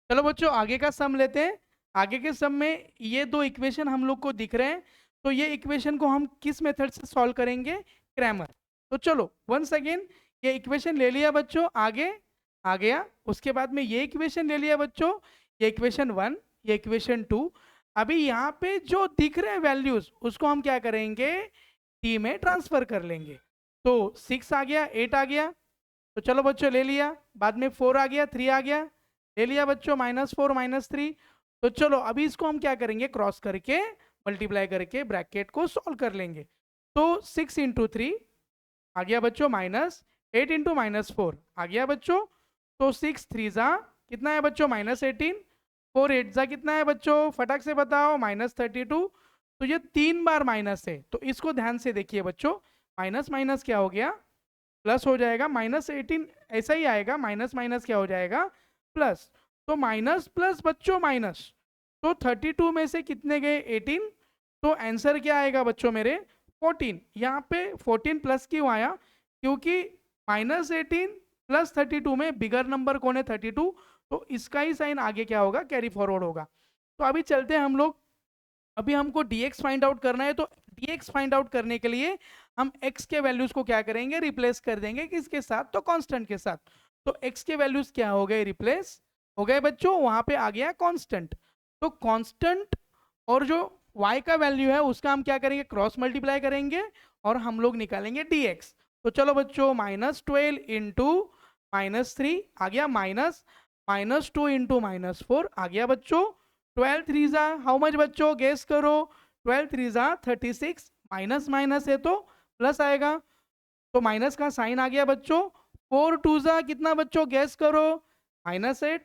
चलो बच्चों आगे का सम लेते हैं। आगे के सम में ये दो इक्वेशन हम लोग को दिख रहे हैं, तो ये इक्वेशन को हम किस मेथड से सॉल्व करेंगे? क्रैमर। तो चलो वंस अगेन ये इक्वेशन ले लिया बच्चों, आगे आ गया। उसके बाद में ये इक्वेशन ले लिया बच्चों, ये इक्वेशन 1, ये इक्वेशन 2। अभी यहाँ पे जो दिख रहे हैं वैल्यूज उसको हम क्या करेंगे? टी में ट्रांसफर कर लेंगे। तो 6 आ गया, 8 आ गया, तो चलो बच्चों ले लिया। बाद में 4 आ गया, 3 आ गया, ले लिया बच्चों, -4 -3। तो चलो अभी इसको हम क्या करेंगे? क्रॉस करके मल्टीप्लाई करके ब्रैकेट को सॉल्व कर लेंगे। तो 6 इंटू 3 आ गया बच्चों, -8 इंटू -4 आ गया बच्चों। तो 6 3 जा कितना है बच्चों? -18। 4 8 जा कितना है बच्चों? फटाक से बताओ, -32। तो ये 3 बार माइनस है, तो इसको ध्यान से देखिए बच्चों। माइनस माइनस क्या हो गया? प्लस हो जाएगा। -18 ऐसा ही आएगा, माइनस माइनस क्या हो जाएगा? प्लस। तो माइनस प्लस बच्चों माइनस, तो 32 में से कितने गए? 18। तो आंसर क्या आएगा बच्चों मेरे? 14। यहाँ पे 14 प्लस क्यों आया? क्योंकि -18 प्लस 32 में बिगर नंबर कौन है? 32। तो इसका ही साइन आगे क्या होगा? कैरी फॉरवर्ड होगा। तो अभी चलते हैं हम लोग। अभी हमको dx फाइंड आउट करना है, तो dx फाइंड आउट करने के लिए हम x के वैल्यूज को क्या करेंगे? रिप्लेस कर देंगे। किसके साथ? तो कांस्टेंट के साथ। तो x के वैल्यूज क्या हो गए? रिप्लेस हो गए बच्चों, वहां पे आ गया कांस्टेंट। तो कांस्टेंट और जो y का वैल्यू है उसका हम क्या करेंगे? क्रॉस मल्टीप्लाई करेंगे और हम लोग निकालेंगे dx। तो चलो बच्चों, -12 इंटू -3 आ गया, माइनस -2 इंटू -4 आ गया बच्चों। 12 3 जा हाउ मच बच्चों? गेस करो। 12 3 जा 36, माइनस माइनस है तो प्लस आएगा, तो माइनस का साइन आ गया बच्चों। 4 2 जा कितना बच्चों? गैस करो। -8।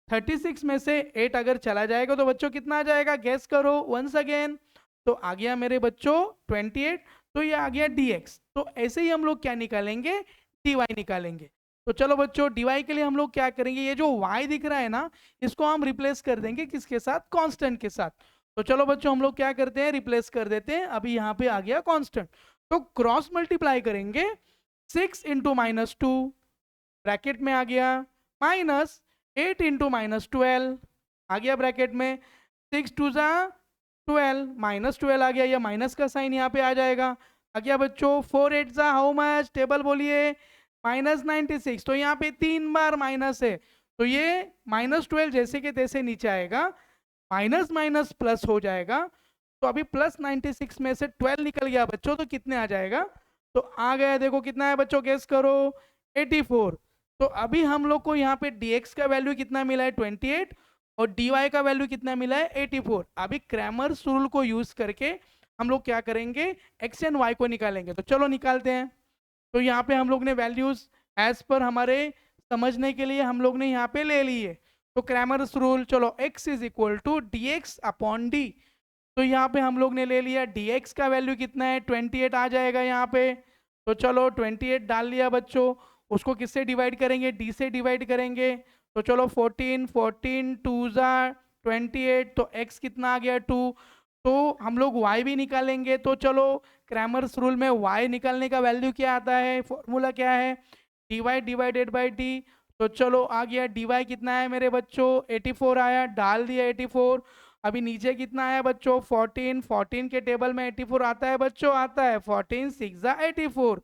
36 में से 8 अगर चला जाएगा तो बच्चों कितना आ जाएगा? गैस करो वंस अगेन। तो आ गया मेरे बच्चों 28। तो ये आ गया dx। तो ऐसे ही हम लोग क्या निकालेंगे? dy निकालेंगे। तो चलो बच्चों dy के लिए हम लोग क्या करेंगे? ये जो y दिख रहा है ना, इसको हम रिप्लेस कर देंगे किसके साथ? कांस्टेंट के साथ। तो चलो बच्चों हम लोग क्या करते हैं? रिप्लेस कर देते हैं। अभी यहाँ पे आ गया कांस्टेंट, तो क्रॉस मल्टीप्लाई करेंगे। 6 इंटू -2 ब्रैकेट में आ गया, -8 इंटू -12 आ गया ब्रैकेट में। 6 2 जा 12, -12 आ गया, या माइनस का साइन यहाँ पे आ जाएगा। आ गया बच्चों 4 8 जा हाउ मच? टेबल बोलिए। -96। तो यहाँ पे 3 बार माइनस है, तो ये -12 जैसे के तैसे नीचे आएगा, माइनस माइनस प्लस हो जाएगा। तो अभी +96 में से 12 निकल गया बच्चों, तो कितने आ जाएगा? तो आ गया, देखो कितना है बच्चों? गेस करो। 84। तो अभी हम लोग को यहाँ पे dx का वैल्यू कितना मिला है? 28। और dy का वैल्यू कितना मिला है? 84। अभी क्रैमर्स रूल को यूज करके हम लोग क्या करेंगे? x एंड y को निकालेंगे। तो चलो निकालते हैं। तो यहाँ पे हम लोग ने वैल्यूज एज पर हमारे समझने के लिए हम लोग ने यहाँ पे ले लिए। तो क्रैमर्स रूल, चलो x is equal to dx upon D. तो यहाँ पे हम लोग ने ले लिया dx का वैल्यू कितना है? 28 आ जाएगा यहाँ पे। तो चलो 28 डाल लिया बच्चों। उसको किससे डिवाइड करेंगे? d से डिवाइड करेंगे। तो चलो 14 14 2 जा 28, तो x कितना आ गया? 2। तो हम लोग y भी निकालेंगे। तो चलो क्रैमर्स रूल में y निकालने का वैल्यू क्या आता है? फॉर्मूला क्या है? dy divided by D. तो चलो आ गया dy कितना है मेरे बच्चों? 84 आया, डाल दिया 84। अभी नीचे कितना आया बच्चों? 14। 14 के टेबल में 84 आता है बच्चों? आता है। 14 6 जा 84।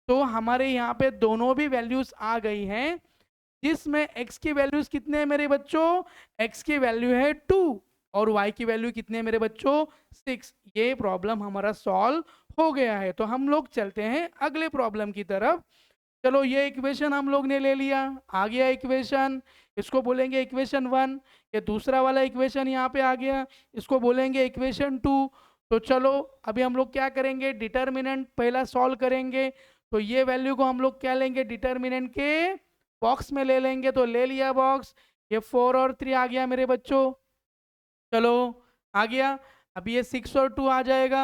तो हमारे यहाँ पे दोनों भी वैल्यूज आ गई हैं, जिसमें x की वैल्यूज कितने हैं मेरे बच्चों? x की वैल्यू है 2 और y की वैल्यू कितने हैं मेरे बच्चों? 6। ये प्रॉब्लम हमारा सॉल्व हो गया है। तो हम लोग चलते हैं अगले प्रॉब्लम की तरफ। चलो ये इक्वेशन हम लोग ने ले लिया, आ गया इक्वेशन, इसको बोलेंगे इक्वेशन 1। ये दूसरा वाला इक्वेशन यहाँ पे आ गया, इसको बोलेंगे इक्वेशन 2। तो चलो अभी हम लोग क्या करेंगे? डिटर्मिनेंट पहला सॉल्व करेंगे। तो ये वैल्यू को हम लोग क्या लेंगे? डिटर्मिनेंट के बॉक्स में ले लेंगे। तो ले लिया बॉक्स, ये 4 और 3 आ गया मेरे बच्चों। चलो आ गया। अभी ये 6 और 2 आ जाएगा,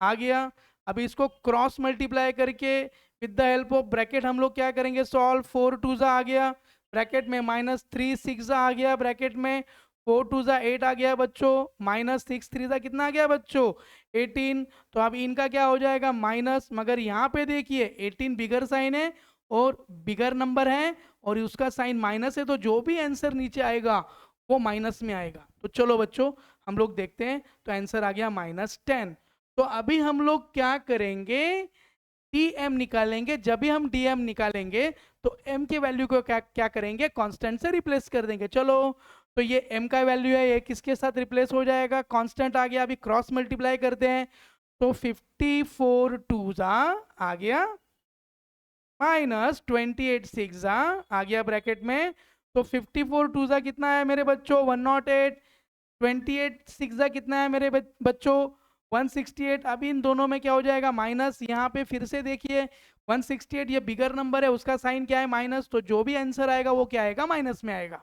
आ गया। अभी इसको क्रॉस मल्टीप्लाई करके with the help of bracket हम लोग क्या करेंगे? सॉल्व। 4 2 जा आ गया ब्रैकेट में, -3 6 जा आ गया ब्रैकेट में, 4 2 जा 8 आ गया बच्चों, -6 3 जा कितना आ गया बच्चों? 18। तो अब इनका क्या हो जाएगा? माइनस। मगर यहाँ पे देखिए 18 बिगर साइन है और बिगर नंबर है और उसका साइन माइनस है, तो जो भी आंसर नीचे आएगा वो माइनस में आएगा। तो चलो बच्चों हम लोग देखते हैं, तो आंसर आ गया -10। तो अभी हम लोग क्या करेंगे, डीएम निकालेंगे। जब भी हम डीएम निकालेंगे तो एम के वैल्यू को क्या क्या करेंगे, कांस्टेंट से रिप्लेस कर देंगे। चलो तो ये एम का वैल्यू है, ये किसके साथ रिप्लेस हो जाएगा, कांस्टेंट आ गया। अभी क्रॉस मल्टीप्लाई करते हैं, तो 54 2 आ गया -28 6 आ गया ब्रैकेट में। तो 54 2 कितना है मेरे बच्चों, 108। 28 6 कितना है मेरे बच्चों, 168। अभी इन दोनों में क्या हो जाएगा, माइनस। यहाँ पे फिर से देखिए 168 ये बिगर नंबर है, उसका साइन क्या है, माइनस। तो जो भी आंसर आएगा वो क्या आएगा, माइनस में आएगा।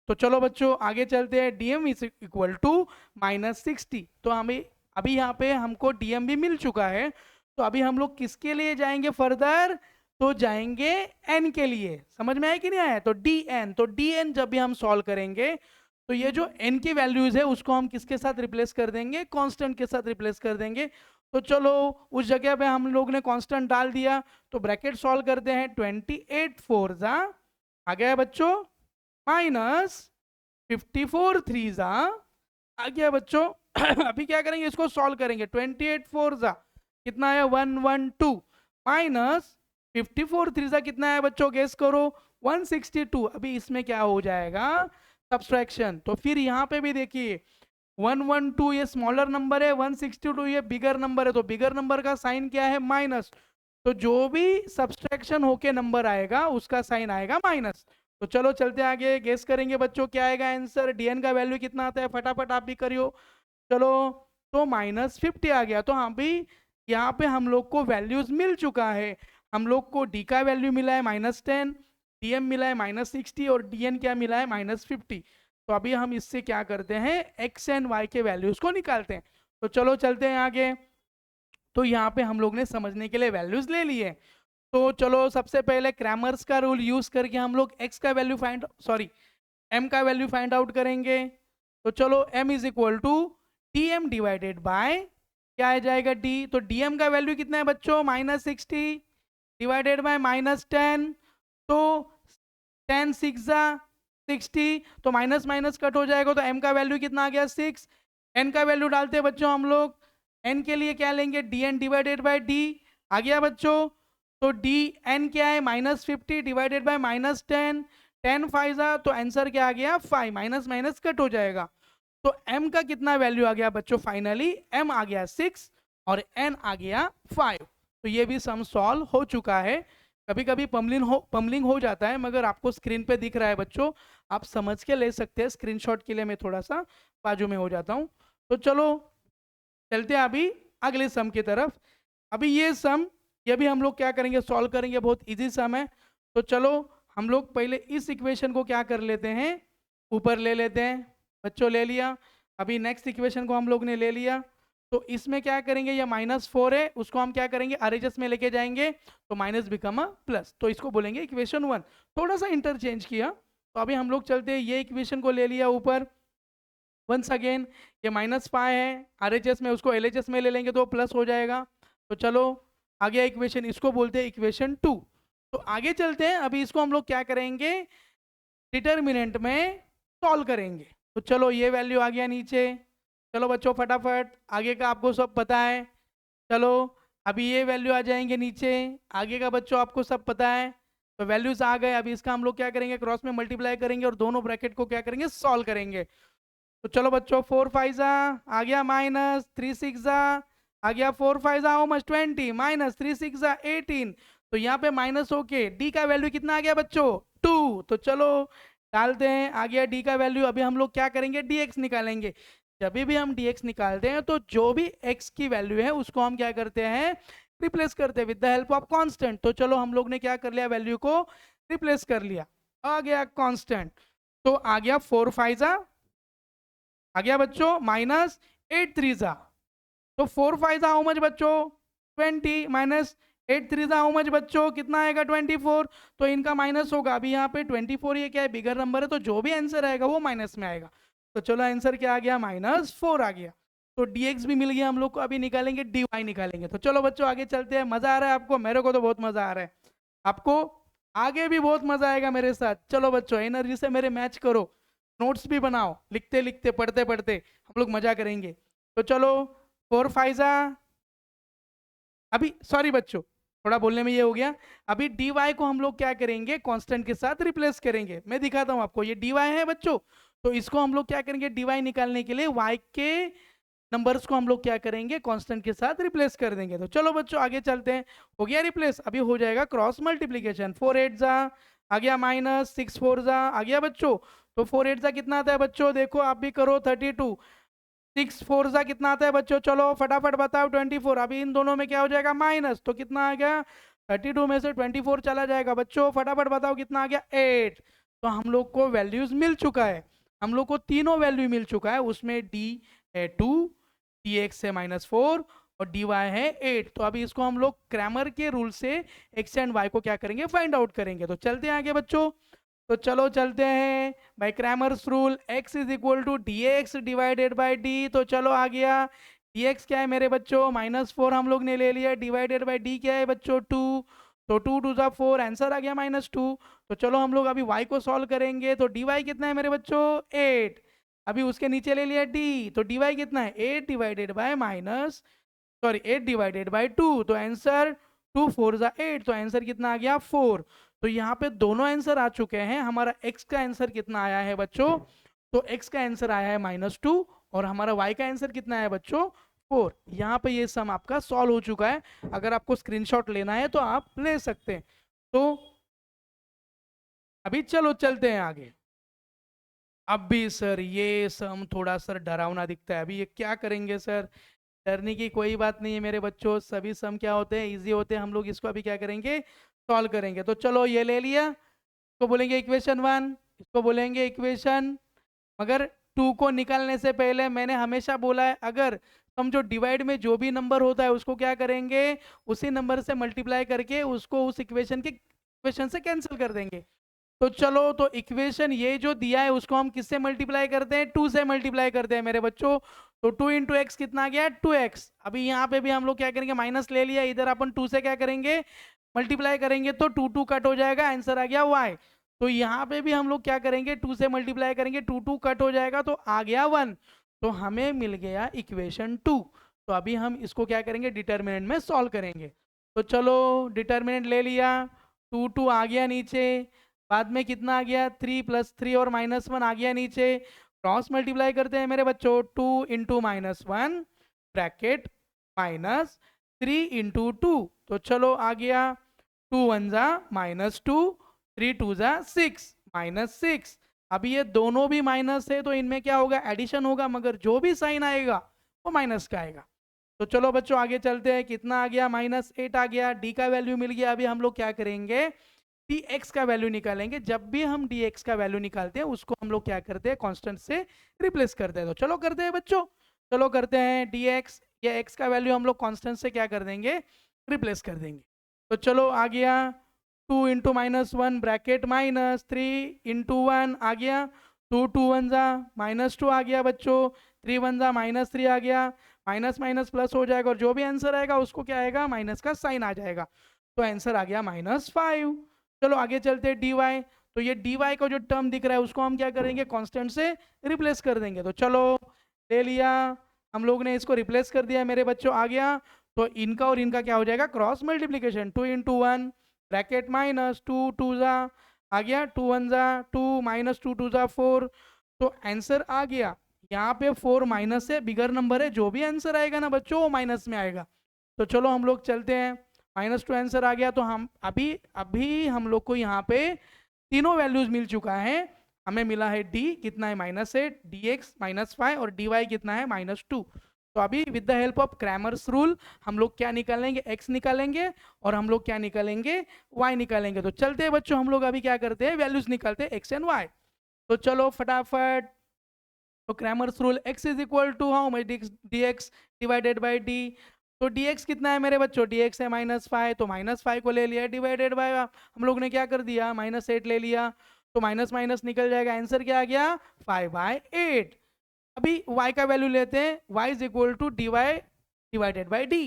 तो चलो बच्चों आगे चलते हैं, डीएम इज इक्वल टू -60। तो हमें अभी यहाँ पे हमको डीएम भी मिल चुका है। तो अभी हम लोग किसके लिए जाएंगे फर्दर, तो जाएंगे एन के लिए। समझ में आया कि नहीं आया, तो डी एन। तो डी एन जब भी हम सॉल्व करेंगे तो ये जो n की वैल्यूज है उसको हम किसके साथ रिप्लेस कर देंगे, कांस्टेंट के साथ रिप्लेस कर देंगे। तो चलो उस जगह पे हम लोग ने कांस्टेंट डाल दिया, तो ब्रैकेट सॉल्व करते हैं। 28 4 आ गया बच्चों, -54 3 आ गया बच्चों। अभी क्या करेंगे, इसको सॉल्व करेंगे। 28 4 कितना है, 112 -54 3 कितना है बच्चों, गेस करो, 162। अभी इसमें क्या हो जाएगा, सब्सट्रैक्शन। तो फिर यहाँ पे भी देखिए 112 ये स्मॉलर नंबर है, 162 ये बिगर नंबर है। तो बिगर नंबर का साइन क्या है, माइनस। तो जो भी सब्सट्रैक्शन होके नंबर आएगा उसका साइन आएगा माइनस। तो चलो चलते आगे, गेस करेंगे बच्चों क्या आएगा आंसर। डीएन का वैल्यू कितना आता है, फटाफट आप भी करियो। चलो तो -50 आ गया। तो हाँ भाई यहाँ पे हम लोग को वैल्यूज मिल चुका है। हम लोग को डी का वैल्यू मिला है -10, डीएम मिला है -60 और डीएन क्या मिला है, -50। तो अभी हम इससे क्या करते हैं, एक्स एंड वाई के वैल्यूज को निकालते हैं। तो चलो चलते हैं आगे। तो यहाँ पे हम लोग ने समझने के लिए वैल्यूज ले लिए। तो चलो सबसे पहले क्रैमर्स का रूल यूज करके हम लोग एक्स का वैल्यू एम का वैल्यू फाइंड आउट करेंगे। तो चलो m is equal to D M divided by क्या आ जाएगा, डी। तो डीएम का वैल्यू कितना है बच्चों, -60 डिवाइडेड बाय -10। तो 10 6 60, तो माइनस माइनस कट हो जाएगा। तो m का वैल्यू कितना आ गया, 6। n का वैल्यू डालते हैं बच्चों हम लोग, n के लिए क्या लेंगे, D N divided by D. आ गया बच्चों। तो डी एन क्या है, -50 डिवाइडेड बाय -10, 10 5 तो आंसर क्या आ गया, 5। माइनस माइनस कट हो जाएगा। तो m का कितना वैल्यू आ गया बच्चों, फाइनली m आ गया 6 और n आ गया 5। तो ये भी सम सॉल्व हो चुका है। कभी कभी पम्बलिंग हो जाता है, मगर आपको स्क्रीन पे दिख रहा है बच्चों, आप समझ के ले सकते हैं। स्क्रीनशॉट के लिए मैं थोड़ा सा बाजू में हो जाता हूँ। तो चलो चलते हैं अभी अगले सम की तरफ। अभी ये भी हम लोग क्या करेंगे, सॉल्व करेंगे। बहुत इजी सम है। तो चलो हम लोग पहले इस इक्वेशन को क्या कर लेते हैं, ऊपर ले लेते हैं। बच्चों ले लिया। अभी नेक्स्ट इक्वेशन को हम लोग ने ले लिया। तो इसमें क्या करेंगे, ये -4 है, उसको हम क्या करेंगे, आरएचएस में लेके जाएंगे, तो माइनस बिकम अ प्लस। तो इसको बोलेंगे इक्वेशन 1। थोड़ा सा इंटरचेंज किया। तो अभी हम लोग चलते हैं, ये इक्वेशन को ले लिया ऊपर। वंस अगेन ये -5 है, आरएचएस में, उसको एलएचएस में ले लेंगे तो प्लस हो जाएगा। तो चलो आ गया इक्वेशन, इसको बोलते हैं इक्वेशन 2। तो आगे चलते हैं। अभी इसको हम लोग क्या करेंगे, डिटर्मिनेंट में सॉल्व करेंगे। तो चलो ये वैल्यू आ गया नीचे। चलो बच्चों फटाफट, आगे का आपको सब पता है। चलो अभी ये वैल्यू आ जाएंगे नीचे, आगे का बच्चों आपको सब पता है। तो वैल्यूज आ गए। अभी इसका हम लोग क्या करेंगे, क्रॉस में मल्टीप्लाई करेंगे और दोनों ब्रैकेट को क्या करेंगे, सॉल्व करेंगे। तो चलो बच्चों 4 5 आ गया, -3 6 आ गया, 4 5 हाउ मच 20, -3 6 18। तो यहाँ पे माइनस होके डी का वैल्यू कितना आ गया बच्चों, 2। तो चलो डालते हैं, आ गया डी का वैल्यू। अभी हम लोग क्या करेंगे, dx निकालेंगे। जब भी हम dx निकालते हैं तो जो भी x की वैल्यू है उसको हम क्या करते हैं, रिप्लेस करते हैं with the help of constant. तो चलो हम लोग ने क्या कर लिया, वैल्यू को रिप्लेस कर लिया, आ गया कांस्टेंट। तो आ गया 4 5 आ गया बच्चों, -8 3 तो 4 5 हाउ मच बच्चों, 20 -8 3 हाउ मच बच्चों, कितना आएगा 24। तो इनका माइनस होगा। अभी यहाँ पे 24 ये क्या है, बिगर नंबर है, तो जो भी आंसर आएगा वो माइनस में आएगा। तो चलो आंसर क्या आ गया, -4 आ गया। तो dx भी मिल गया हम लोग को। अभी निकालेंगे dy निकालेंगे। तो चलो बच्चों आगे चलते हैं। मजा आ रहा है आपको, मेरे को तो बहुत मजा आ रहा है। आपको आगे भी बहुत मजा आएगा मेरे साथ। चलो बच्चों एनर्जी से मेरे मैच करो, नोट्स भी बनाओ, लिखते लिखते पढ़ते पढ़ते हम लोग मजा करेंगे। तो चलो 4 5 अभी सॉरी बच्चों, थोड़ा बोलने में ये हो गया। अभी dy को हम लोग क्या करेंगे, कांस्टेंट के साथ रिप्लेस करेंगे। मैं दिखाता हूं आपको, ये dy है बच्चों। तो इसको हम लोग क्या करेंगे, dy निकालने के लिए y के नंबर्स को हम लोग क्या करेंगे, कांस्टेंट के साथ रिप्लेस कर देंगे। तो चलो बच्चों आगे चलते हैं। हो गया रिप्लेस, अभी हो जाएगा क्रॉस मल्टीप्लीकेशन। 4 8 जा आ गया माइनस, 6 4 जा आ गया बच्चों। तो 4 8 जा कितना आता है बच्चों, देखो आप भी करो 32। 6 4 जा कितना आता है बच्चों, चलो फटाफट बताओ 24। अभी इन दोनों में क्या हो जाएगा माइनस, तो कितना आ गया 32 में से 24 चला जाएगा बच्चों, फटाफट बताओ कितना आ गया 8। तो हम लोग को वैल्यूज मिल चुका है, हम लोग को तीनों वैल्यू मिल चुका है। उसमें डी है 2, डी एक्स है -4 और डी वाई है 8। तो अभी इसको हम लोग क्रैमर के रूल से एक्स एंड वाई को क्या करेंगे, फाइंड आउट करेंगे। तो चलते हैं आगे बच्चों। तो चलो चलते हैं by Cramer's rule, x is equal to D X divided by D. तो चलो आ गया, dx क्या है मेरे बच्चों -4 हम लोग ने ले लिया, डिवाइडेड बाई डी क्या है बच्चों 2। तो 2 2 जा 4, आंसर आ गया -2। तो चलो हम लोग अभी y को सॉल्व करेंगे। तो dy कितना है मेरे बच्चों 8। अभी उसके नीचे ले लिया d, तो dy कितना है 8 divided by sorry 8 divided by 2। तो आंसर 2 4 जा 8, तो आंसर कितना आ गया 4। तो यहाँ पे दोनों आंसर आ चुके हैं। हमारा x का आंसर कितना आया है बच्चों, तो x का आंसर आया है -2 और हमारा y का आंसर कितना है बच्चों 4। यहाँ पे ये सम आपका सॉल्व हो चुका है। अगर आपको स्क्रीनशॉट लेना है तो आप ले सकते हैं। तो अभी चलो चलते हैं आगे। अब भी सर ये सम थोड़ा सर डरावना दिखता है, अभी ये क्या करेंगे सर। डरने की कोई बात नहीं है मेरे बच्चों, सभी सम क्या होते हैं, इजी होते हैं। हम लोग इसको अभी क्या करेंगे, सॉल्व करेंगे। तो चलो ये ले लिया, इसको बोलेंगे इक्वेशन 1, इसको बोलेंगे इक्वेशन। मगर 2 को निकालने से पहले मैंने हमेशा बोला है, अगर हम जो डिवाइड में जो भी नंबर होता है उसको क्या करेंगे, उसी नंबर से मल्टीप्लाई करके उसको उस इक्वेशन से कैंसिल कर देंगे। तो चलो, तो इक्वेशन ये जो दिया है उसको हम किससे मल्टीप्लाई करते हैं, 2 से मल्टीप्लाई करते हैं मेरे बच्चों। तो 2 इंटू एक्स कितना आ गया 2x। अभी यहाँ पे भी हम लोग क्या करेंगे, माइनस ले लिया, इधर अपन 2 से क्या करेंगे मल्टीप्लाई करेंगे, तो 2 2 कट हो जाएगा, आंसर आ गया y। तो यहाँ पे भी हम लोग क्या करेंगे 2 से मल्टीप्लाई करेंगे, 2 2 कट हो जाएगा, तो आ गया 1। तो हमें मिल गया इक्वेशन 2। तो अभी हम इसको क्या करेंगे, डिटर्मिनेंट में सॉल्व करेंगे। तो चलो डिटर्मिनेंट ले लिया, 2 2 आ गया नीचे, बाद में कितना आ गया 3 + 3 और -1 आ गया नीचे। क्रॉस मल्टीप्लाई करते हैं मेरे बच्चों, 2 इंटू -1 ब्रैकेट -3 इंटू 2। तो चलो आ गया 2 1 जा -2, 3 2 जा 6 -6। अभी ये दोनों भी माइनस है तो इनमें क्या होगा, एडिशन होगा, मगर जो भी साइन आएगा वो माइनस का आएगा। तो चलो बच्चों आगे चलते हैं, कितना आ गया -8 आ गया, डी का वैल्यू मिल गया। अभी हम लोग क्या करेंगे, dx का वैल्यू निकालेंगे। जब भी हम dx का वैल्यू निकालते हैं उसको हम लोग क्या करते हैं, कांस्टेंट से रिप्लेस करते हैं। तो चलो करते हैं बच्चों, चलो करते हैं dx, या x का वैल्यू हम लोग कांस्टेंट से क्या कर देंगे, रिप्लेस कर देंगे। तो चलो आ गया 2 इंटू -1 ब्रैकेट -3 इंटू 1 आ गया, 2 2 1 जा -2 आ गया बच्चों, 3 1 जा -3 आ गया, माइनस माइनस प्लस हो जाएगा और जो भी आंसर आएगा उसको क्या आएगा, माइनस का साइन आ जाएगा। तो आंसर आ गया -5। चलो आगे चलते हैं dy। तो ये dy का जो टर्म दिख रहा है उसको हम क्या करेंगे, कांस्टेंट से रिप्लेस कर देंगे। तो चलो ले लिया, हम लोग ने इसको रिप्लेस कर दिया मेरे बच्चों, आ गया। तो इनका और इनका क्या हो जाएगा, क्रॉस मल्टीप्लीकेशन, 2 इंटू 1 ब्रैकेट -2 2 जा आ गया, 2 1 जा 2 -2 2 जा 4। तो आंसर आ गया, यहाँ पे 4 माइनस है, बिगर नंबर है, जो भी आंसर आएगा ना बच्चों वो माइनस में आएगा। तो चलो हम लोग चलते हैं, -2 आंसर आ गया। तो हम अभी हम लोग को यहाँ पे तीनों वैल्यूज मिल चुका है। हमें मिला है d कितना है -8, dx -5 और dy कितना है -2। तो अभी with the help of Cramer's rule हम लोग क्या निकालेंगे, x निकालेंगे और हम लोग क्या निकालेंगे, y निकालेंगे। तो चलते हैं बच्चों, हम लोग अभी क्या करते हैं, वैल्यूज निकालते हैं x एंड y। तो चलो फटाफट, तो Cramer's rule, x is equal to how much dx divided by d। तो dx कितना है मेरे बच्चों, dx है -5, तो -5 को ले लिया, डिवाइडेड बाय हम लोग ने क्या कर दिया, -8 ले लिया, तो माइनस माइनस निकल जाएगा, आंसर क्या आ गया 5/8। अभी y का वैल्यू लेते हैं, y is equal to dy divided by d।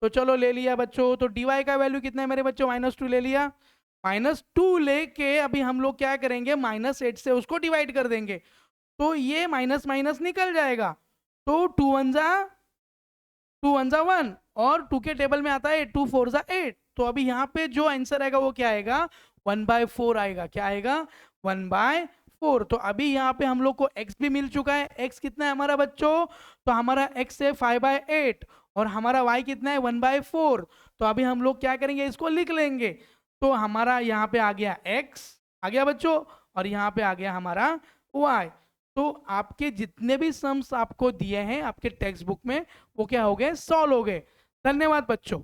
तो चलो ले लिया बच्चों, तो dy का वैल्यू कितना है मेरे बच्चों, -2 ले लिया, -2 लेके अभी हम लोग क्या करेंगे, -8 से उसको डिवाइड कर देंगे, तो ये माइनस माइनस निकल जाएगा। तो 2 1 जा 1 और 2 के टेबल में आता है 2 4 जा 8। तो अभी यहाँ पे जो आंसर आएगा वो क्या आएगा, 1/4 आएगा। क्या आएगा, 1/4। तो अभी यहाँ पे हम लोग को x भी मिल चुका है। x कितना है हमारा बच्चों, तो हमारा x है 5/8 और हमारा y कितना है 1/4। तो अभी हम लोग क्या करेंगे, इसको लिख लेंगे। तो हमारा यहाँ पे आ गया x आ गया बच्चों, और यहाँ पे आ गया हमारा y। तो आपके जितने भी सम्स आपको दिए हैं आपके टेक्स्ट बुक में वो क्या हो गए, सॉल्व हो गए। धन्यवाद बच्चों।